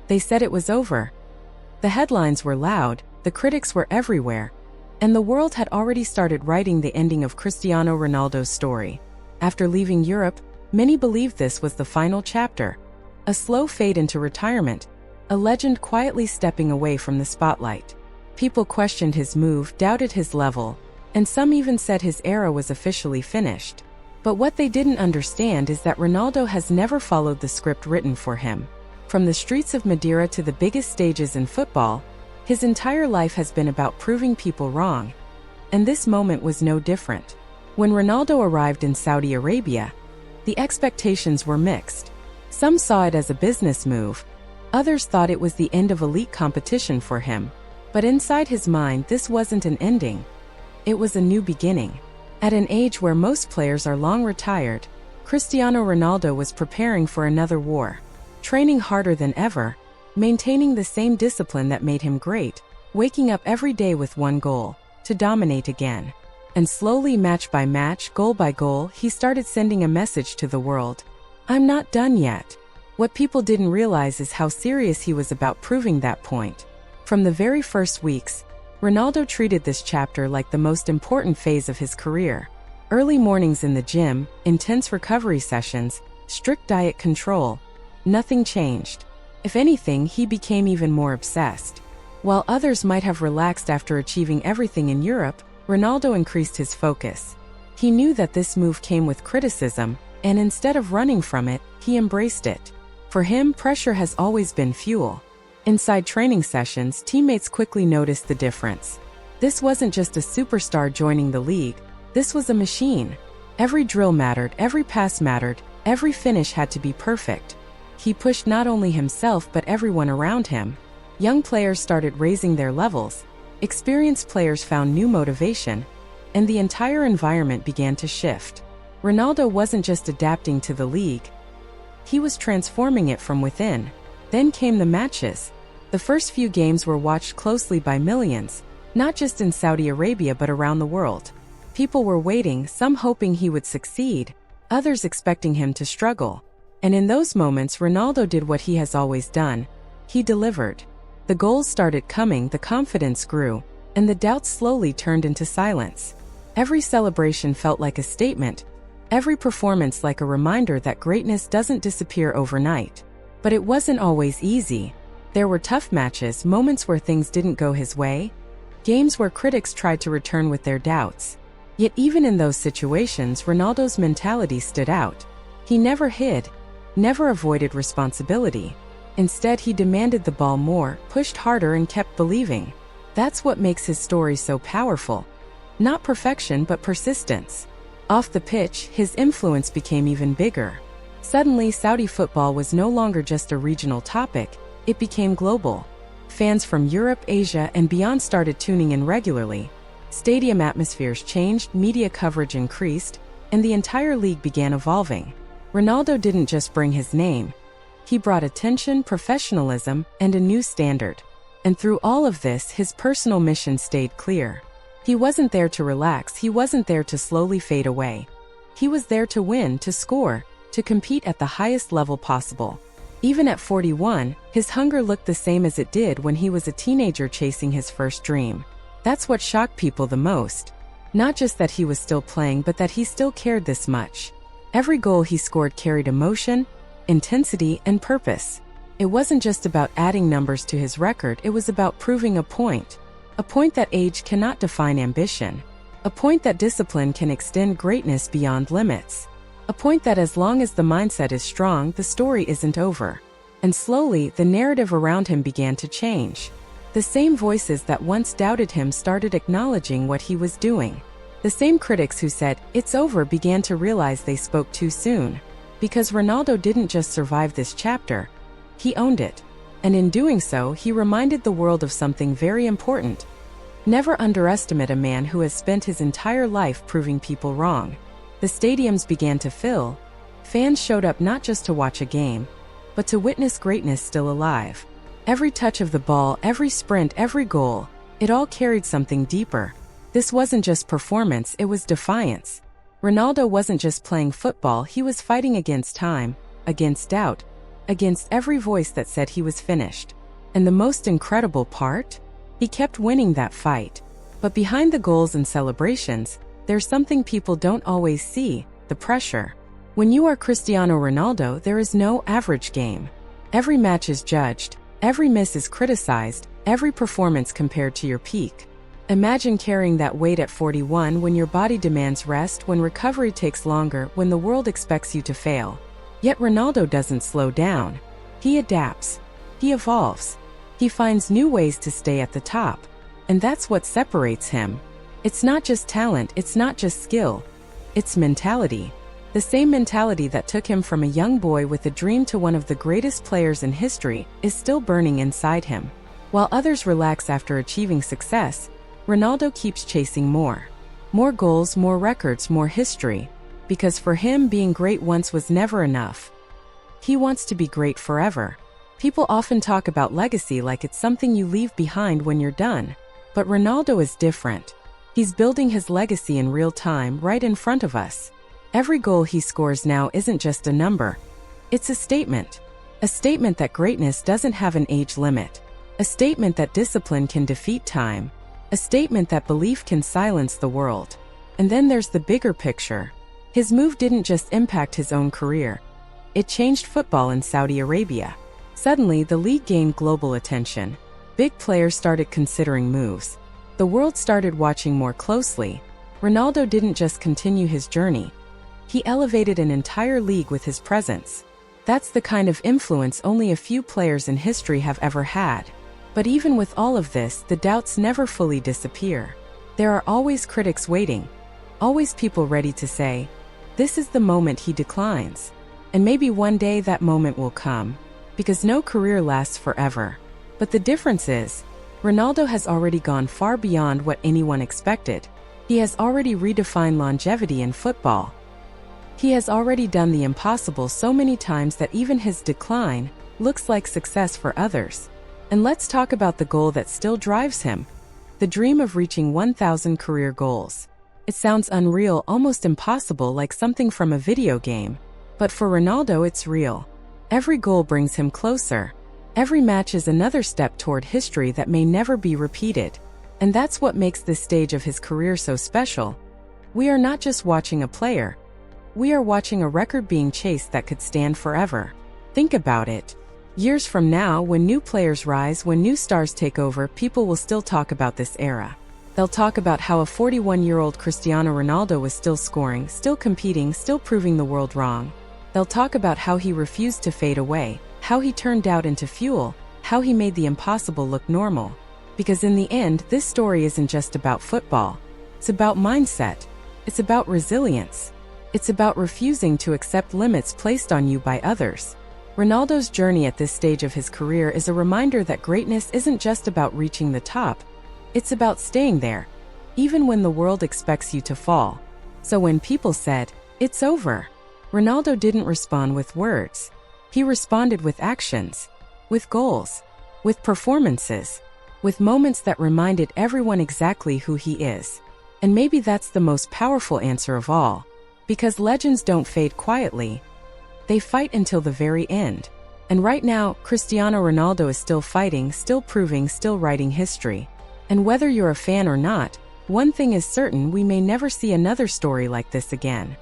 They said it was over. The headlines were loud, the critics were everywhere, and the world had already started writing the ending of Cristiano Ronaldo's story. After leaving Europe, many believed this was the final chapter. A slow fade into retirement, a legend quietly stepping away from the spotlight. People questioned his move, doubted his level, and some even said his era was officially finished. But what they didn't understand is that Ronaldo has never followed the script written for him. From the streets of Madeira to the biggest stages in football, his entire life has been about proving people wrong. And this moment was no different. When Ronaldo arrived in Saudi Arabia, the expectations were mixed. Some saw it as a business move, others thought it was the end of elite competition for him. But inside his mind, this wasn't an ending. It was a new beginning. At an age where most players are long retired, Cristiano Ronaldo was preparing for another war. Training harder than ever, maintaining the same discipline that made him great, waking up every day with one goal: to dominate again. And slowly, match by match, goal by goal, he started sending a message to the world. I'm not done yet. What people didn't realize is how serious he was about proving that point. From the very first weeks, Ronaldo treated this chapter like the most important phase of his career. Early mornings in the gym, intense recovery sessions, strict diet control. Nothing changed. If anything, he became even more obsessed. While others might have relaxed after achieving everything in Europe, Ronaldo increased his focus. He knew that this move came with criticism, and instead of running from it, he embraced it. For him, pressure has always been fuel. Inside training sessions, teammates quickly noticed the difference. This wasn't just a superstar joining the league, this was a machine. Every drill mattered, every pass mattered, every finish had to be perfect. He pushed not only himself but everyone around him. Young players started raising their levels, experienced players found new motivation, and the entire environment began to shift. Ronaldo wasn't just adapting to the league, he was transforming it from within. Then came the matches. The first few games were watched closely by millions, not just in Saudi Arabia but around the world. People were waiting, some hoping he would succeed, others expecting him to struggle. And in those moments, Ronaldo did what he has always done. He delivered. The goals started coming, the confidence grew, and the doubts slowly turned into silence. Every celebration felt like a statement, every performance like a reminder that greatness doesn't disappear overnight. But it wasn't always easy. There were tough matches, moments where things didn't go his way, games where critics tried to return with their doubts. Yet even in those situations, Ronaldo's mentality stood out. He never hid, never avoided responsibility. Instead, he demanded the ball more, pushed harder, and kept believing. That's what makes his story so powerful. Not perfection, but persistence. Off the pitch, his influence became even bigger. Suddenly, Saudi football was no longer just a regional topic, it became global. Fans from Europe, Asia, and beyond started tuning in regularly. Stadium atmospheres changed, media coverage increased, and the entire league began evolving. Ronaldo didn't just bring his name. He brought attention, professionalism, and a new standard. And through all of this, his personal mission stayed clear. He wasn't there to relax, he wasn't there to slowly fade away. He was there to win, to score, to compete at the highest level possible. Even at 41, his hunger looked the same as it did when he was a teenager chasing his first dream. That's what shocked people the most. Not just that he was still playing, but that he still cared this much. Every goal he scored carried emotion, intensity, and purpose. It wasn't just about adding numbers to his record, it was about proving a point. A point that age cannot define ambition. A point that discipline can extend greatness beyond limits. A point that as long as the mindset is strong, the story isn't over. And slowly, the narrative around him began to change. The same voices that once doubted him started acknowledging what he was doing. The same critics who said, "It's over," began to realize they spoke too soon. Because Ronaldo didn't just survive this chapter, he owned it. And in doing so, he reminded the world of something very important. Never underestimate a man who has spent his entire life proving people wrong. The stadiums began to fill. Fans showed up not just to watch a game, but to witness greatness still alive. Every touch of the ball, every sprint, every goal, it all carried something deeper. This wasn't just performance, it was defiance. Ronaldo wasn't just playing football, he was fighting against time, against doubt, against every voice that said he was finished. And the most incredible part? He kept winning that fight. But behind the goals and celebrations, there's something people don't always see: the pressure. When you are Cristiano Ronaldo, there is no average game. Every match is judged, every miss is criticized, every performance compared to your peak. Imagine carrying that weight at 41 when your body demands rest, when recovery takes longer, when the world expects you to fail. Yet Ronaldo doesn't slow down. He adapts. He evolves. He finds new ways to stay at the top. And that's what separates him. It's not just talent, it's not just skill. It's mentality. The same mentality that took him from a young boy with a dream to one of the greatest players in history is still burning inside him. While others relax after achieving success, Ronaldo keeps chasing more. More goals, more records, more history. Because for him, being great once was never enough. He wants to be great forever. People often talk about legacy like it's something you leave behind when you're done. But Ronaldo is different. He's building his legacy in real time, right in front of us. Every goal he scores now isn't just a number. It's a statement. A statement that greatness doesn't have an age limit. A statement that discipline can defeat time. A statement that belief can silence the world. And then there's the bigger picture. His move didn't just impact his own career. It changed football in Saudi Arabia. Suddenly, the league gained global attention. Big players started considering moves. The world started watching more closely. Ronaldo didn't just continue his journey. He elevated an entire league with his presence. That's the kind of influence only a few players in history have ever had. But even with all of this, the doubts never fully disappear. There are always critics waiting. Always people ready to say, this is the moment he declines. And maybe one day that moment will come. Because no career lasts forever. But the difference is, Ronaldo has already gone far beyond what anyone expected. He has already redefined longevity in football. He has already done the impossible so many times that even his decline looks like success for others. And let's talk about the goal that still drives him. The dream of reaching 1,000 career goals. It sounds unreal, almost impossible, like something from a video game. But for Ronaldo, it's real. Every goal brings him closer. Every match is another step toward history that may never be repeated. And that's what makes this stage of his career so special. We are not just watching a player. We are watching a record being chased that could stand forever. Think about it. Years from now, when new players rise, when new stars take over, people will still talk about this era. They'll talk about how a 41-year-old Cristiano Ronaldo was still scoring, still competing, still proving the world wrong. They'll talk about how he refused to fade away, how he turned doubt into fuel, how he made the impossible look normal. Because in the end, this story isn't just about football. It's about mindset. It's about resilience. It's about refusing to accept limits placed on you by others. Ronaldo's journey at this stage of his career is a reminder that greatness isn't just about reaching the top. It's about staying there, even when the world expects you to fall. So when people said, "It's over," Ronaldo didn't respond with words. He responded with actions, with goals, with performances, with moments that reminded everyone exactly who he is. And maybe that's the most powerful answer of all. Because legends don't fade quietly. They fight until the very end. And right now, Cristiano Ronaldo is still fighting, still proving, still writing history. And whether you're a fan or not, one thing is certain: we may never see another story like this again.